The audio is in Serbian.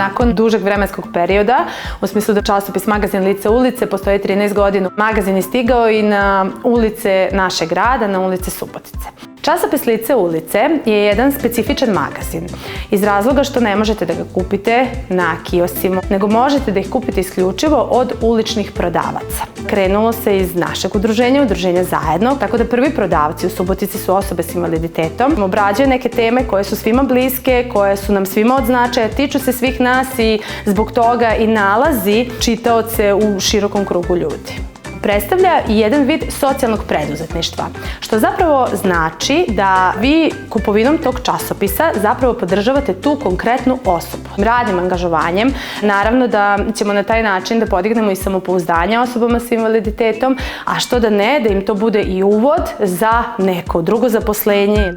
Nakon dužeg vremenskog perioda, u smislu da časopis Magazin Lice ulice postoji 13 godina, magazin je stigao i na ulice našeg grada, na ulice Subotice. Časopis Lice ulice je jedan specifičan magazin iz razloga što ne možete da ga kupite na kioscima, nego možete da ih kupite isključivo od uličnih prodavaca. Krenulo se iz našeg udruženja Zajedno, tako da prvi prodavci u Subotici su osobe s invaliditetom. Obrađuju neke teme koje su svima bliske, koje su nam svima od značaja, tiču se svih nas i zbog toga i nalazi čitaoce u širokom krugu ljudi. Predstavlja i jedan vid socijalnog preduzetništva, što zapravo znači da vi kupovinom tog časopisa zapravo podržavate tu konkretnu osobu. Radnim angažovanjem, naravno da ćemo na taj način da podignemo i samopouzdanje osobama s invaliditetom, a što da ne, da im to bude i uvod za neko drugo zaposlenje.